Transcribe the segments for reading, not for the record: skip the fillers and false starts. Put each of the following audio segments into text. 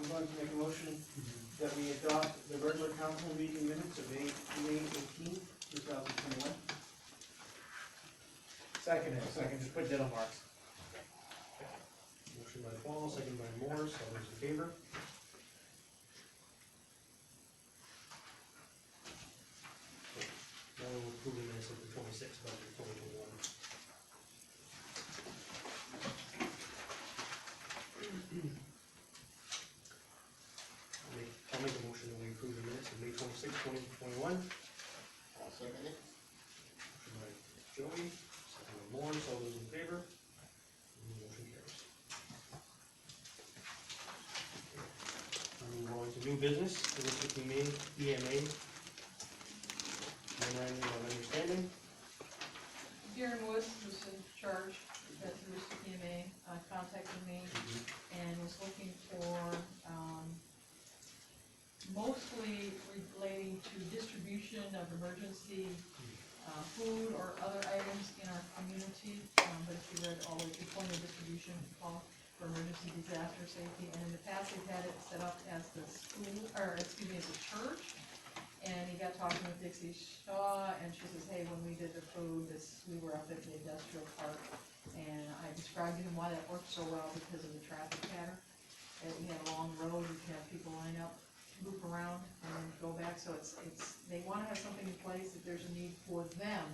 I'm going to make a motion that we adopt the regular council meeting minutes of May 18, 2021. Second, just put ditto marks. Motion by Paul, second by Morse, all those in favor? Now we'll approve the minutes of the 26th budget, 2021. I'll make a motion that we approve the minutes of May 26th, 2021. I'll second it. Motion by Joey, second by Morse, all those in favor? Motion carries. Move on to new business, the Maine EMA memorandum of understanding. Buren Woods, who's in charge at the EMA, contacted me and was looking for, mostly relating to distribution of emergency food or other items in our community, but if you read all the point of distribution call for emergency disaster safety, and in the past they've had it set up as the school, or excuse me, as a church. And he got talking with Dixie Shaw, and she says, hey, when we did the food, we were up at the industrial park, and I described to him why that worked so well because of the traffic pattern. And we had a long road, you could have people line up, loop around, and then go back, so they wanna have something in place if there's a need for them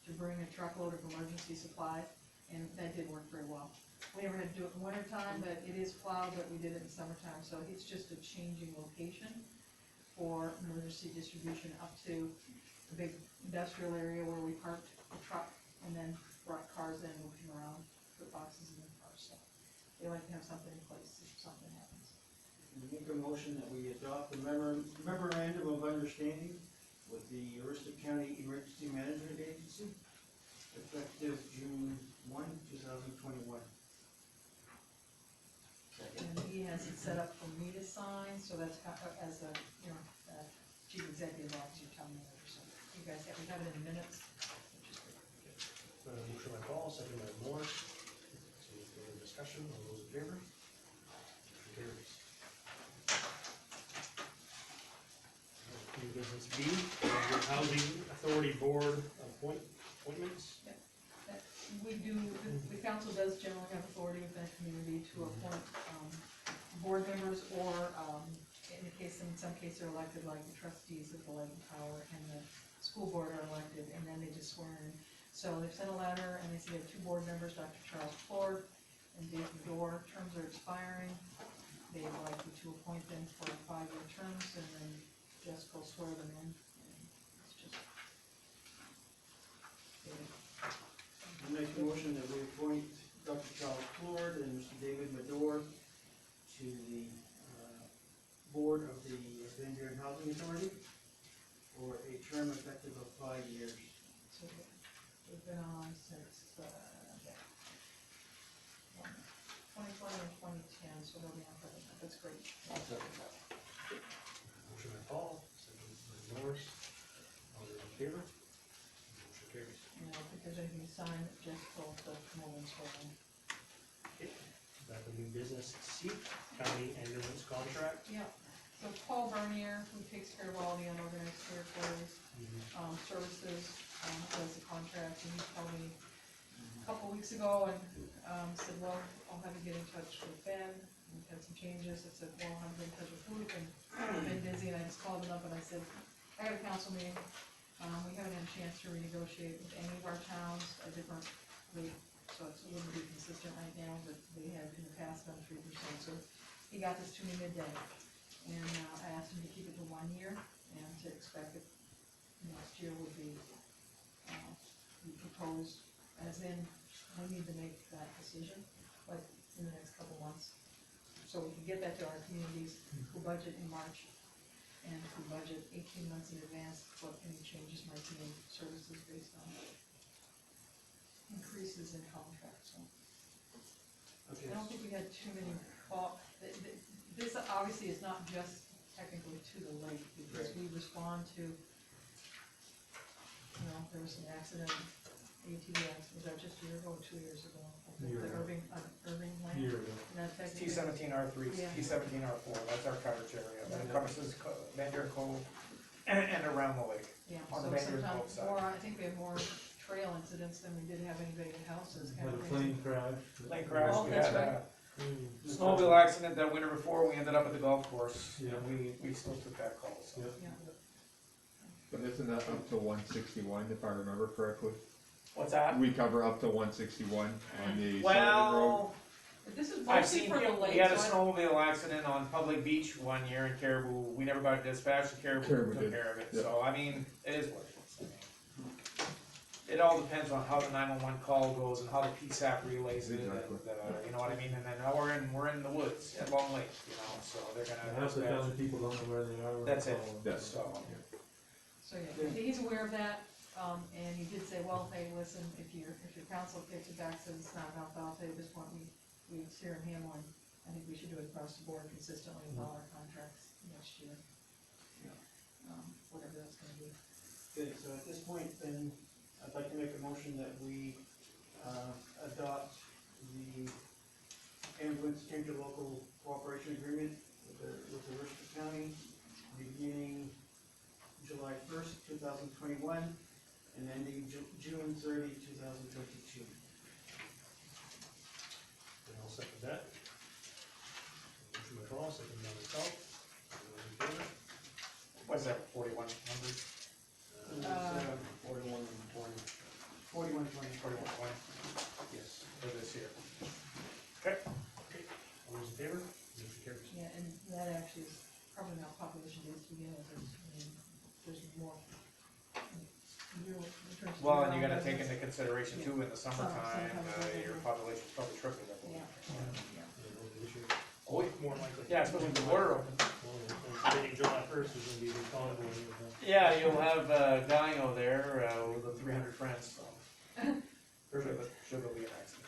to bring a truckload of emergency supplies, and that did work very well. We never had to do it in winter time, but it is plowed, but we did it in summertime, so it's just a changing location for emergency distribution up to the big industrial area where we parked the truck and then brought cars in, moved them around, put boxes in the cars, so they like to have something in place if something happens. Make a motion that we adopt the memorandum of understanding with the Aroostook County Emergency Management Agency, effective June 1, 2021. And he has it set up for me to sign, so that's as a, chief executive officer, town manager, so you guys have, we have it in minutes, which is great. Motion by Paul, second by Morse. Any further discussion? All those in favor? Motion carries. New business B, Housing Authority Board appointments. We do, the council does generally have authority within the community to appoint, board members or, in some cases they're elected like the trustees of the Lake Tower and the school board are elected, and then they just swear in. So they've sent a letter and they say they have two board members, Dr. Charles Ford and David Dorr, terms are expiring. They would like you to appoint them for 5-year terms, and then Jessica will swear them in, and it's just. I make a motion that we appoint Dr. Charles Ford and Mr. David Medor to the board of the Van Buren Housing Authority for a term effective of 5 years. So they've been on since 2020 and 2010, so they'll be on for that. That's great. I'll second that. Motion by Paul, second by Morse. All those in favor? Motion carries. And I don't think there's anything to sign, just for the Mullen's building. Okay, back to new business C, county ambulance contract. Yeah, so Paul Bernier, who takes care of all the unorganized territories, services, does the contract, and he called me a couple weeks ago and, said, well, I'll have you get in touch with Ben, we've had some changes. I said, well, I'll have you get in touch with Luke, and I've been busy, and I just called him up and I said, I have a council meeting, we haven't had a chance to renegotiate with any of our towns a different rate, so it wouldn't be consistent right now, but they have in the past done 3%, so he got this to me midday. And I asked him to keep it to 1 year, and to expect that next year would be proposed, as in, we need to make that decision, like, in the next couple months. So we can get that to our communities who budget in March, and who budget 18 months in advance, what any changes might be in services based on increases in contracts, so. Okay. I don't think we had too many this obviously is not just technically to the lake, because we respond to, there was an accident, ATV accident, was that just a year ago or 2 years ago? I the Year ago. Irving land. Year ago. And that's It's technically- T 17R3, Yeah. T 17R4, that's our coverage area, that encompasses Van Buren Cove and around the lake. Yeah, on the so Van Buren sometimes Cove side. more, I think we have more trail incidents than we did have anybody in houses, kind Had of a thing. plane crash. Plane crash, Oh, we that's had right. a snowmobile accident that winter before, we ended up at the golf course, Yeah. and we still took that call, so. Yeah. Yeah. But isn't that up to 161 if I remember correctly? What's that? We cover up to 161 on the Sullivan Road. Well, But this is I've mostly seen, for the lake, we had a so I- snowmobile accident on Public Beach one year in Caribou, we never got dispatched, and Caribou Caribou took did, care of it, yeah. so, I mean, it is what it is. I mean, it all depends on how the 911 call goes and how the PSAP relays it, and, Exactly. you know what I mean, and then now we're in the woods at Long Lake, you know, so they're gonna. Half the time the people don't know where they are. That's it. Yeah. So, So, yeah, he's aware of that, and he did say, well, hey, listen, if your council kicks it back, says it's not enough, I'll tell you this point, we here in Hamlin, I think we should do it across the board consistently with all our contracts next year. Whatever that's gonna be. Good, so at this point, then, I'd like to make a motion that we, adopt the ambulance interlocal cooperation agreement with the Worcester County, beginning July 1st, 2021, and ending June 30, 2022. And I'll second that. Motion by Paul, second by myself. All those in favor? what's that, 4100, Uh, 4120. 4120. 4120? Yes, for this year. Okay, All those in favor? Motion carries. Yeah, and that actually is probably not population based to begin with, there's more. well, and you gotta take into consideration too, in the summertime, Sometimes your population's probably tripled, I believe. Yeah. Yeah, no issue. Oh, wait. More likely. Yeah, especially with the border open. Well, and beginning July 1st is gonna be the convoy of, Yeah, you'll have, Dino there, with the 300 friends, so. Sure there'll be an accident.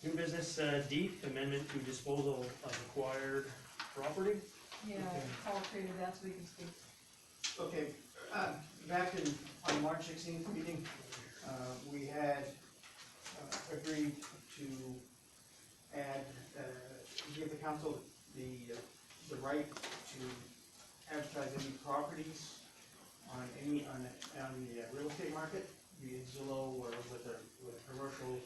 New business, D, amendment to disposal of acquired property. Yeah, Paul created that so we can speak. Okay, back on March 16th meeting, we had agreed to add, give the council the right to advertise any properties on the real estate market, be it Zillow or with a commercial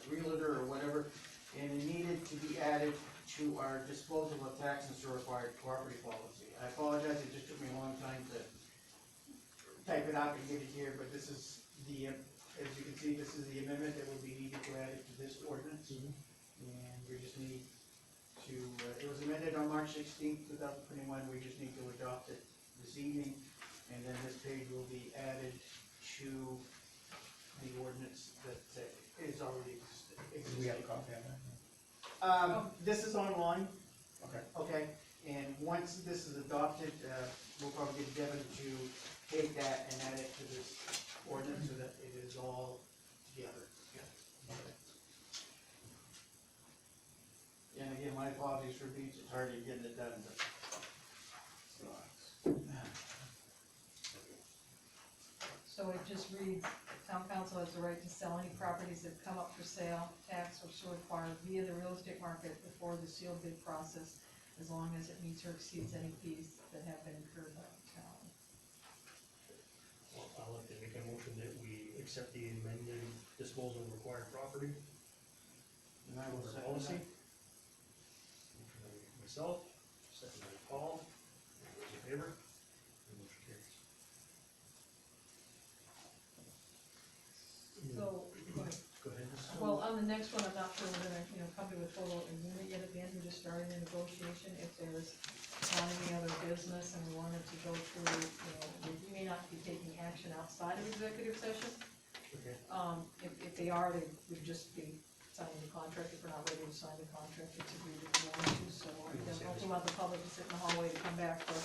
realtor or whatever, and it needed to be added to our disposal of tax and sewer required property policy. I apologize, it just took me a long time to type it out and get it here, but this is the, as you can see, this is the amendment that would be needed to add it to this ordinance. And we just need to, it was amended on March 16th, 2021, we just need to adopt it this evening, and then this page will be added to the ordinance that is already existing. Do we have a copy of that? This is online, Okay. okay, and once this is adopted, we'll probably get Devin to take that and add it to this ordinance so that it is all together. And again, my apologies for being so tardy getting it done, but. So it just reads, town council has the right to sell any properties that come up for sale, tax or sewer acquired via the real estate market before the sealed bid process, as long as it meets or exceeds any fees that have been incurred by the town. Well, I'll have to make a motion that we accept the amended disposal of required property. And I will For second policy. that. Motion by myself, second by Paul. All those in favor? The motion carries. So, go ahead. Go ahead. Well, on the next one, I'm not sure we're gonna, come to a total agreement yet at the end, we're just starting the negotiation, if there's not any other business and we wanted to go through, we may not be taking action outside of executive session. Okay. If they are, they would just be signing the contract, if we're not ready to sign the contract, it's agreed if we want to, so I don't want the public to sit in the hallway to come back for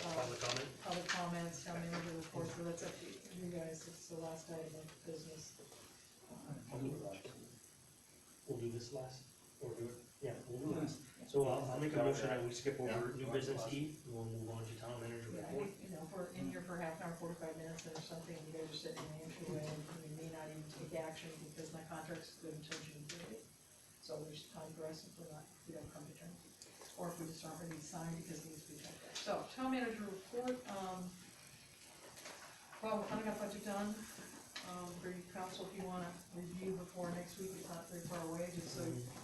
Public comment? public comments, town manager reports, so that's up to you guys, it's the last item of business. We'll do this last, or do it, yeah, we'll do last. So I'll make a motion that we skip over new business E, and we'll move on to town manager Yeah, I report. think, if we're in here for half an hour, 45 minutes or something, you guys are sitting in the entryway, and we may not even take action because my contract's good until June 30th. So there's time for us if we don't come to terms, or if we just aren't ready to sign because it needs to be typed up. So, town manager report, well, we kinda got budget done, for you council, if you wanna review before next week, it's not very far away, just so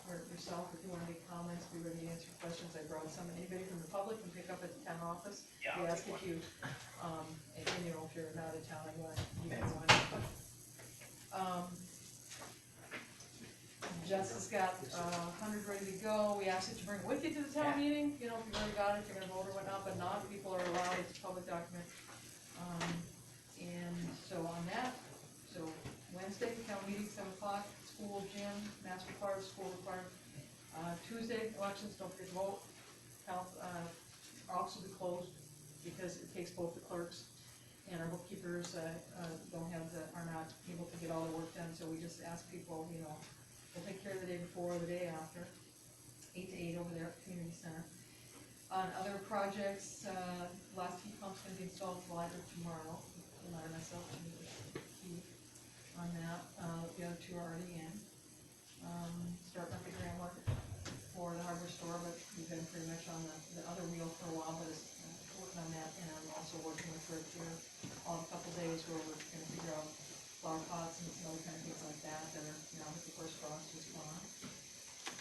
for yourself, if you wanna make comments, be ready to answer questions. I brought some, anybody from the public can pick up at the town office. Yeah, We I'll ask take if you, and you know, if you're not in town, I want, you can join. Jess has got 100 ready to go. We asked that you bring it with you to the town meeting, you know, if you've already got it, if you're gonna vote or whatnot, but not, people are allowed, it's a public document. And so on that, so Wednesday, town meeting, 7 o'clock, school gym, mask required, school required. Tuesday, elections, don't forget to vote. Health, office will be closed because it takes both the clerks and our bookkeepers, are not able to get all their work done, so we just ask people, you know, we'll take care of the day before or the day after, 8 to 8 over there at the community center. On other projects, last heat pump's gonna be installed for library tomorrow, Lamar and myself, and Keith on that, the other two are already in. Starting up the groundwork for the hardware store, but we've been pretty much on the other wheel for a while, but it's working on that, and I'm also working with Rick here on a couple days where we're gonna figure out flower pots and some other kind of things like that that are, you know, with the first frost was gone.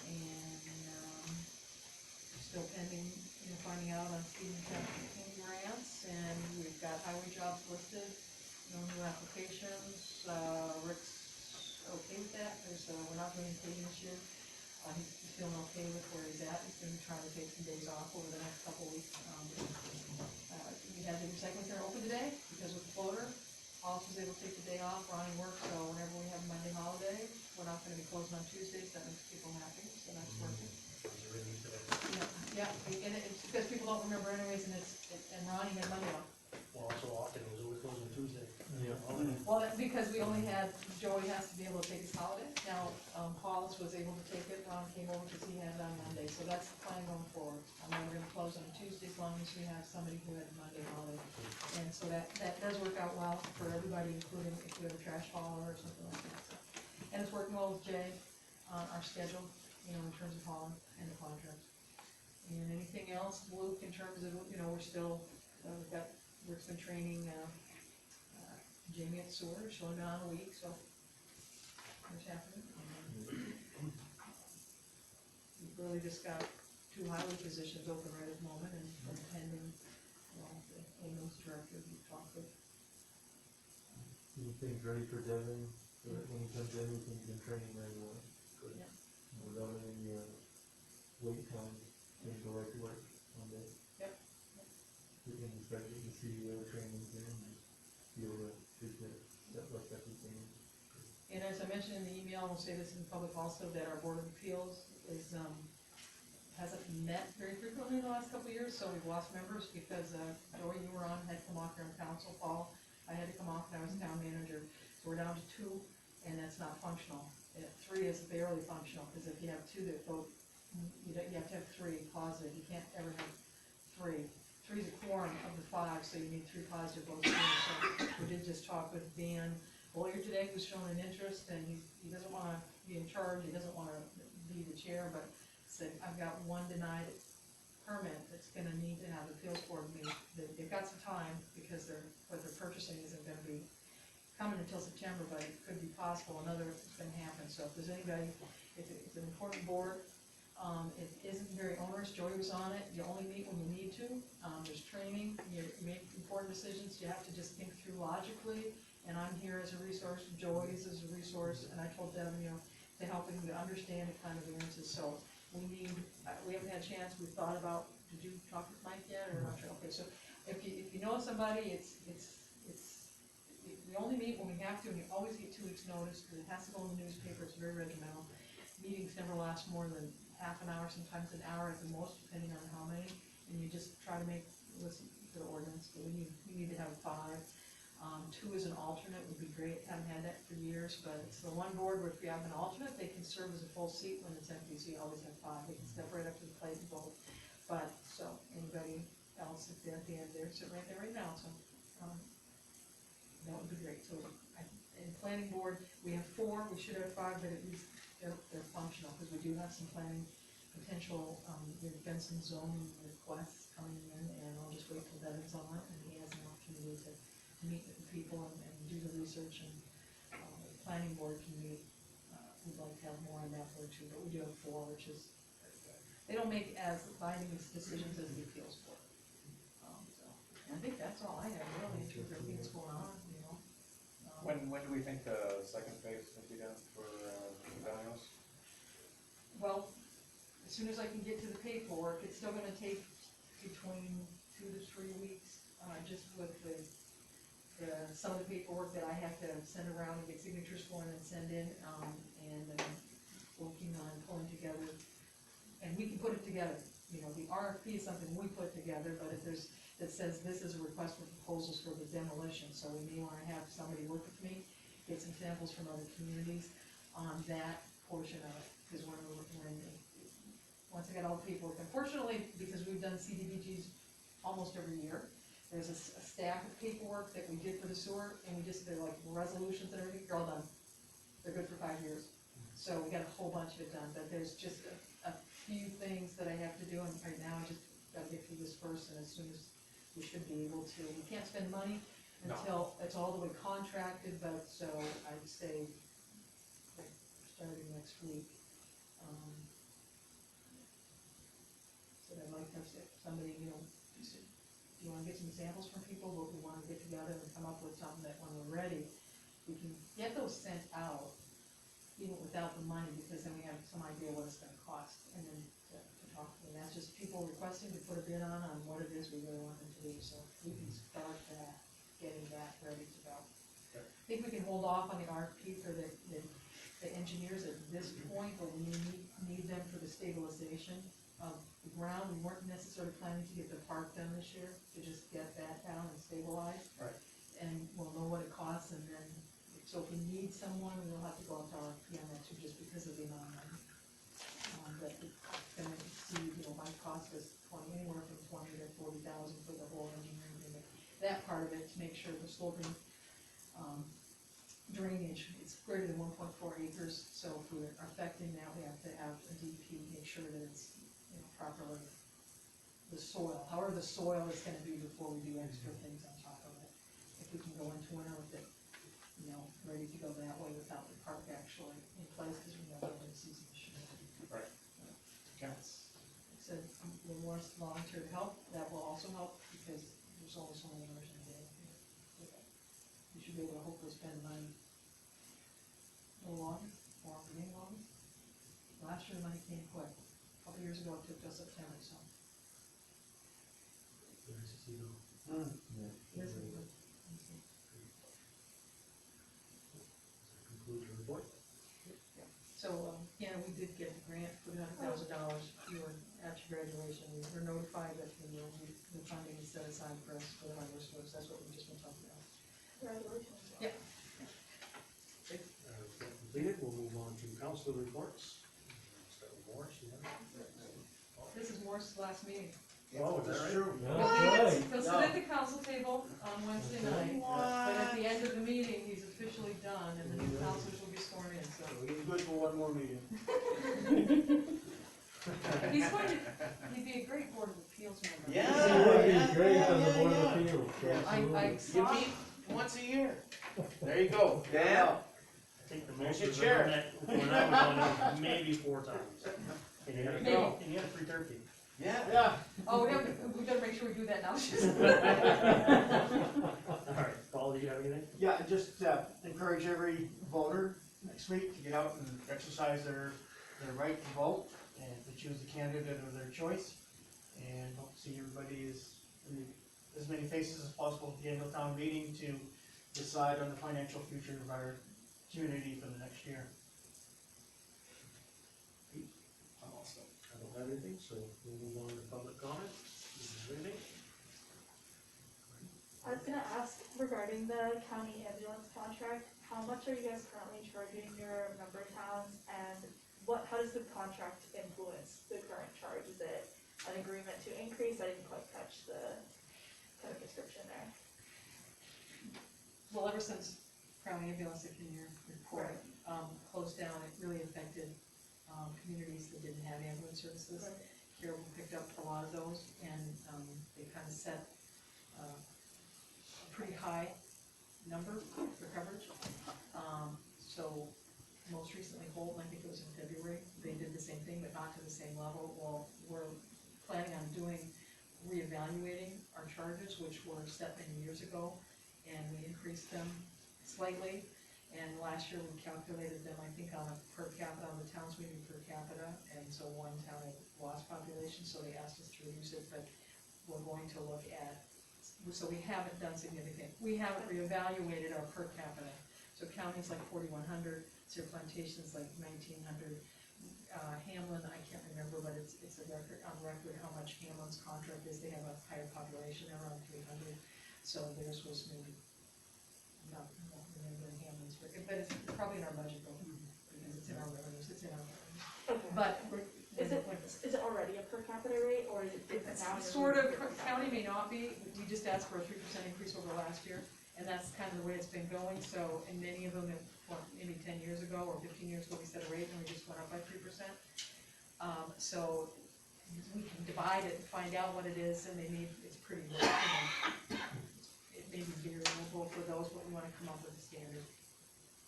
And, still pending, you know, finding out on Stephen Chapter grants, and we've got highway jobs listed, no new applications. Rick's okay with that, because, we're not doing paving this year. He's feeling okay with where he's at. He's gonna be trying to take some days off over the next couple of weeks. We had the recycling center open today, because with the floater, Hollis was able to take the day off, Ronnie worked, so whenever we have a Monday holiday, we're not gonna be closing on Tuesdays, that makes people happy, so that's working. Yeah, and it's because people don't remember anyways, and Ronnie had Monday off. Well, so often it was always closed on Tuesday. Yeah. Well, because we only had, Joey has to be able to take his holiday. Now, Hollis was able to take it, Ron came over because he had it on Monday, so that's the plan going forward. We're gonna close on Tuesday as long as we have somebody who had a Monday holiday. And so that does work out well for everybody, including if we have a trash hauler or something like that. So, and it's working well with Jay on our schedule, you know, in terms of hauling and the contracts. And anything else, Luke, in terms of, you know, we're still, we've got, Rick's been training, Jamie at sewer, she's only been on a week, so what's happening? We've really just got 2 highway positions open right at the moment, and pending, well, the ambulance director we talked with. Anything's ready for Devin, so that when he comes in, we can begin training right away. Good. Yeah. Without any, wait time, can go right to work on that. Yep. We can start getting the CEO training in and be able to get that, like everything. And as I mentioned in the email, and we'll say this in public also, that our Board of Appeals is, hasn't met very frequently in the last couple of years, so we've lost members because, Joey, you were on, had to come off during council, Paul, I had to come off, and I was town manager, so we're down to 2, and that's not functional. 3 is barely functional, because if you have 2 that vote, you have to have 3 positive, you can't ever have 3. 3 is a quorum of the 5, so you need 3 positive votes. So we did just talk with Dan Boyer today, who's shown an interest, and he doesn't wanna be in charge, he doesn't wanna be the chair, but said, I've got 1 denied permit that's gonna need to have the appeals board meet. They've got some time, because what they're purchasing isn't gonna be coming until September, but it could be possible another is gonna happen. So if there's anybody, it's an important board. It isn't very onerous, Joey was on it, you only meet when you need to, there's training, you make important decisions, you have to just think through logically, and I'm here as a resource, Joey's as a resource, and I told them, you know, to help him to understand the kind of variances, so we haven't had a chance, we've thought about, did you talk with Mike yet, or not sure, okay, so if you know somebody, we only meet when we have to, and you always get 2 weeks' notice, because it has to go in the newspaper, it's very regimental. Meetings never last more than half an hour, sometimes an hour at the most, depending on how many, and you just try to listen to the ordinance, but we need to have 5. 2 as an alternate would be great, haven't had that for years, but it's the one board where if you have an alternate, they can serve as a full seat when it's empty, so you always have 5, they can step right up to the plate and vote. But, so, anybody else, if they're at the end, they're sitting right there right now, so, that would be great, so, in planning board, we have 4, we should have 5, but at least they're functional, because we do have some planning potential, there's been some zoning requests coming in, and I'll just wait till Devin's on, and he has an opportunity to meet with the people and do the research, and, the planning board can meet, we'd like to have more on that board too, but we do have 4, which is very good. They don't make as binding decisions as the appeals board. So, and I think that's all I have really, in terms of everything that's going on, you know. When do we think the second phase will be done for, Daniels? Well, as soon as I can get to the paperwork, it's still gonna take between 2 to 3 weeks, just with some of the paperwork that I have to send around and get signatures for and send in, and I'm working on pulling together, and we can put it together. You know, the RFP is something we put together, but if there's, that says this is a request for proposals for the demolition, so we may wanna have somebody work with me, get some samples from other communities on that portion of it, because once I got all the paperwork, unfortunately, because we've done CDBGs almost every year, there's a stack of paperwork that we did for the sewer, and they're like resolutions and everything, they're all done. They're good for 5 years. So we got a whole bunch of it done, but there's just a few things that I have to do, and right now I just gotta get through this first, and as soon as we should be able to, we can't spend money No. until it's all the way contracted, but so I'd say starting next week. So I'd like to have somebody, you know, just, do you wanna get some samples from people, but we wanna get together and come up with something that when we're ready, we can get those sent out, even without the money, because then we have some idea what it's gonna cost, and then to talk to them, that's just people requesting to put a bid on what it is we really want them to do, so we can start that, getting that ready to go. Okay. I think we can hold off on the RFP for the engineers at this point, but we need them for the stabilization of the ground. We weren't necessarily planning to get the park done this year, to just get that down and stabilized. Right. And we'll know what it costs, and then, so if we need someone, we'll have to go out to RFP on that too, just because of the amount of money. But it's gonna exceed, you know, my cost is anywhere from 20 to 40,000 for the whole engineering unit. That part of it, to make sure the sloping, drainage, it's greater than 1.4 acres, so if we're affecting that, we have to have a DP, make sure that it's, you know, properly, the soil, however the soil is gonna be before we do extra things on top of it. If we can go into winter with it, you know, ready to go that way without the park actually in place, because we know building season is short. Right. Okay. That's, like I said, the more volunteer help, that will also help, because there's always so many hours in a day. You should be able to hopefully spend money a little longer, or getting longer. Last year the money came quick, a couple years ago it took till September, so. Nice to see you. Yes, it would. Conclude your report. So, yeah, we did get the grant for $100,000, you were at your graduation, we were notified that the funding is set aside for us for the hardware stores, that's what we've just been talking about. Congratulations. Yeah. Completed, we'll move on to council reports. Start with Morris, you have? This is Morris' last meeting. Oh, is that right? True. He'll sit at the council table on Wednesday night, but at the end of the meeting, he's officially done, and the new councilors will be sworn in, so. He's good for one more meeting. He'd be a great Board of Appeals member. Yeah. He would be great on the Board of Appeals, I absolutely. You saw, meet once a year. There you go, Dan. I think the most Here's we've your ever chair. met when I was on there was maybe 4 times. And you had Maybe. and you had free turkey. Yeah. Yeah. oh, we gotta make sure we do that now. Alright, Paul, do you have anything? Yeah, just encourage every voter next week to get out and exercise their right to vote and to choose the candidate of their choice. And hope to see everybody as many faces as possible at the annual town meeting to decide on the financial future of our community for the next year. I don't have anything, so we'll move on to public comment. Do you have anything? I was gonna ask regarding the county ambulance contract, how much are you guys currently charging your member towns, and how does the contract influence the current charge? Is it an agreement to increase? I didn't quite catch the kind of description there. Well, ever since Crown Ambulance, if in your report, closed down, it really affected, communities that didn't have ambulance services. Right. Carroll picked up a lot of those, and, they kind of set, a pretty high number for coverage. So, most recently Holton, I think it was in February, they did the same thing, but not to the same level. Well, we're planning on reevaluating our charges, which were set many years ago, and we increased them slightly. And last year we calculated them, I think, on a per capita, on the towns we knew per capita, and so one town had lost population, so they asked us to reduce it, but we're going to look at, so we haven't done significant, we haven't reevaluated our per capita. So counties like 4,100, Sierra Plantation's like 1,900, Hamlin, I can't remember, but it's a record, on record how much Hamlin's contract is, they have a higher population, they're around 300, so theirs was maybe, not remembering Hamlin's, but it's probably in our budget book, because it's in our revenues, it's in our revenues. Okay. But Is it already a per capita rate, or is it different it's now? sort of, county may not be, we just asked for a 3% increase over last year, and that's kind of the way it's been going, so, and many of them, maybe 10 years ago or 15 years ago, we set a rate and we just went up by 3%. So we can divide it and find out what it is, and it's pretty low. It may be variable for those, but we wanna come up with a standard.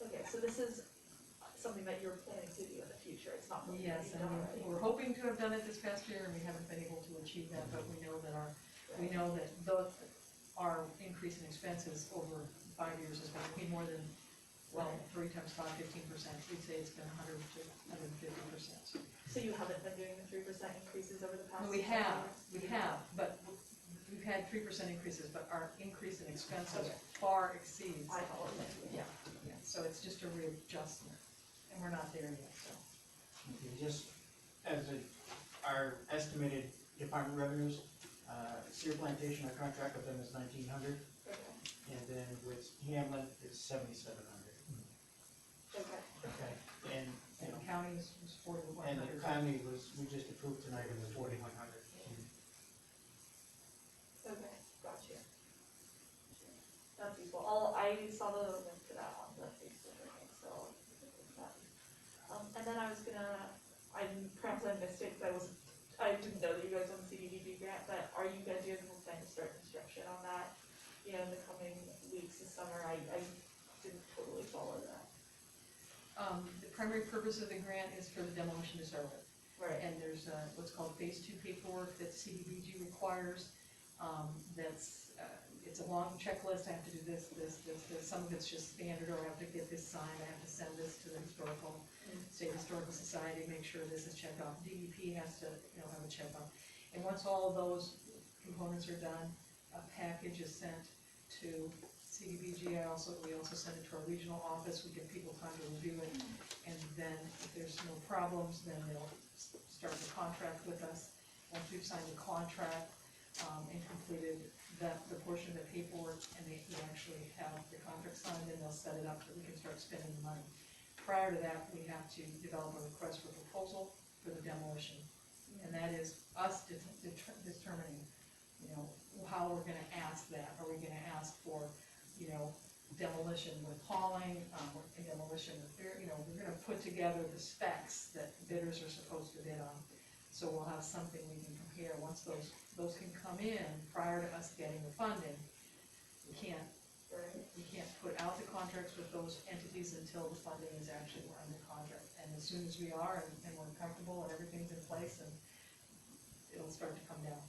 Okay, so this is something that you're planning to do in the future, it's not something that Yes, you've and done already? we're hoping to have done it this past year, and we haven't been able to achieve that, but we know that our increase in expenses over 5 years has been way more than, well, 3 times 5, 15%. We'd say it's been 100 to 150%. So you haven't been doing the 3% increases over the past? We 10 have, years? but we've had 3% increases, but our increase in expenses Okay. far exceeds. I apologize. Yeah, so it's just a readjustment, and we're not there yet, so. Okay, just as our estimated department revenues, Sierra Plantation, our contract with them is 1,900, Okay, and then with Hamlin, it's 7,700. okay. Okay. And, you And know, counties was 4,100. and the county we just approved tonight, it was 4,100. Okay, gotcha. That's useful. I saw the link to that on the Facebook, I think, so I'll take a look at that. And then perhaps I missed it, because I didn't know that you guys won the CDBG grant, but do you guys have a plan to start construction on that, in the coming weeks this summer? I didn't totally follow that. The primary purpose of the grant is for the demolition to start with. Right. And there's what's called phase 2 paperwork that CDBG requires. It's a long checklist, I have to do this, some of it's just standard, or I have to get this signed, I have to send this to the State Historical Society, make sure this is checked off. DEP has to, have a check off. And once all of those components are done, a package is sent to CDBG. We also send it to our regional office, we give people time to review it, and then if there's no problems, then they'll start the contract with us. Once we've signed the contract, and completed the portion of the paperwork, and we actually have the contract signed, and they'll set it up that we can start spending the money. Prior to that, we have to develop a request for proposal for the demolition, and that is us determining, how we're gonna ask that. Are we gonna ask for, demolition with hauling, demolition with, we're gonna put together the specs that bidders are supposed to bid on. So we'll have something we can compare. Once those can come in prior to us getting the funding, we can't put out the contracts with those entities until the funding is actually, we're under contract. And as soon as we are, and we're comfortable and everything's in place, and it'll start to come down.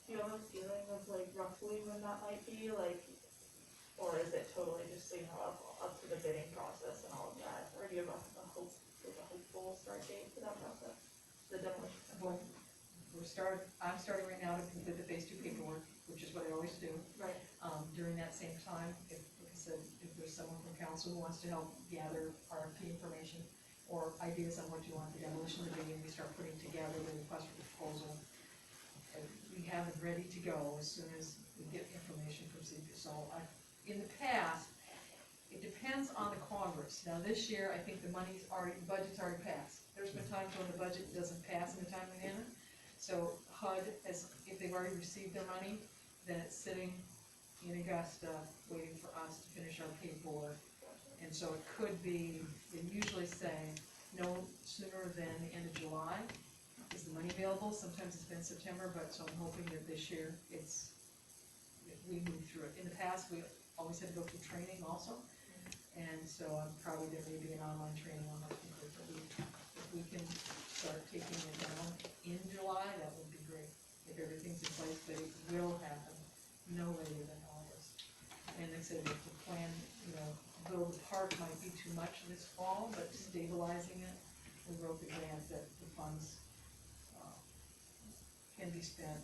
Do you have a feeling of roughly when that might be, or is it totally just, up to the bidding process and all of that? Or do you have a hopeful start date for that process, the demolition? Well, I'm starting right now to complete the phase 2 paperwork, which is what I always do. Right. During that same time, like I said, if there's someone from council who wants to help gather RFP information or ideas on what you want the demolition to be, and we start putting together the request for proposal, and we have it ready to go as soon as we get information from CP. So in the past, it depends on the Congress. Now this year, I think the budget's already passed. There's been times when the budget doesn't pass in a timely manner. So HUD, if they've already received their money, then it's sitting in Augusta, waiting for us to finish our paperwork And so it could be, they usually say no sooner than the end of July is the money available. Sometimes it's been September, but so I'm hoping that this year we move through it. In the past, we always had to go through training also. And so I'm probably, there may be an online training on that, but if we can start taking it down in July, that would be great. If everything's in place, but it will happen no later than August. And like I said, we have to plan, though the park might be too much this fall, but stabilizing it, we wrote the grant that the funds can be spent.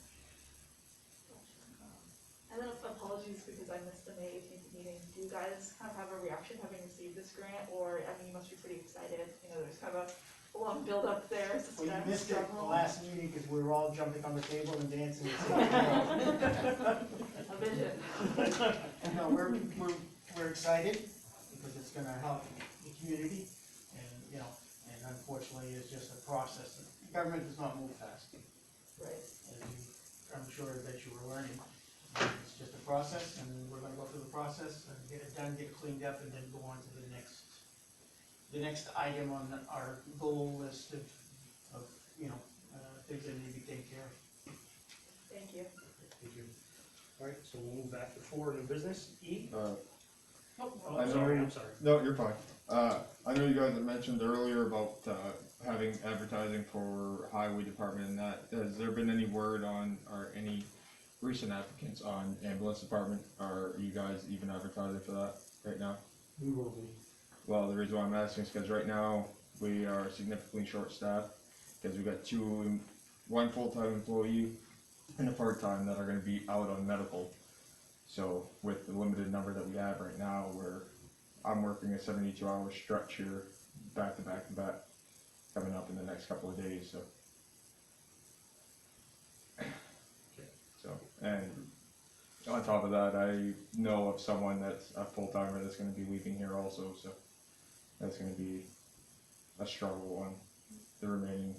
And then apologies because I missed the May 18th meeting. Do you guys kind of have a reaction having received this grant, or, I mean, you must be pretty excited, there's kind of a long build up there, Well, you suspense, missed it the struggle. last meeting because we were all jumping on the table and dancing. And A vision. no, we're excited because it's gonna help the community and, and unfortunately it's just a process. The government does not move fast, Right. I'm sure that you were learning. It's just a process and we're gonna go through the process and get it done, get it cleaned up and then go on to the next item on our goal list of things that need to be taken care of. Thank you. Thank you. Alright, so we'll move back to 4, new business, E. Oh, Oh, I know sorry, you- I'm sorry. No, you're fine. I know you guys had mentioned earlier about, having advertising for highway department and that. Has there been any word on, or any recent applicants on ambulance department? Are you guys even advertising for that right now? We will be. Well, the reason why I'm asking is because right now we are significantly short-staffed because we got one full-time employee and a part-time that are going to be out on medical. So with the limited number that we have right now, I'm working a 72-hour stretch here, back to back to back, coming up in the next couple of days. So and on top of that, I know of someone that's a full-timer that's going to be leaving here also. So that's going to be a struggle on the remaining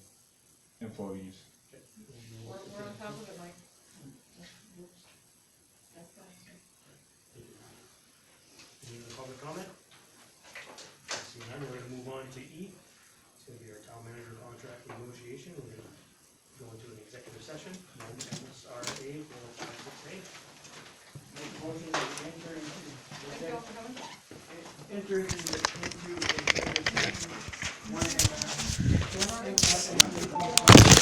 employees. we're on top of it, Mike. That's fine. Any other public comment? Seeing none, we're gonna move on to E. It's gonna be our town manager contract negotiation. We're gonna go into an executive session, MSRA 456A. Make a motion to enter into Thank you all for coming. enter into executive session. One and a half.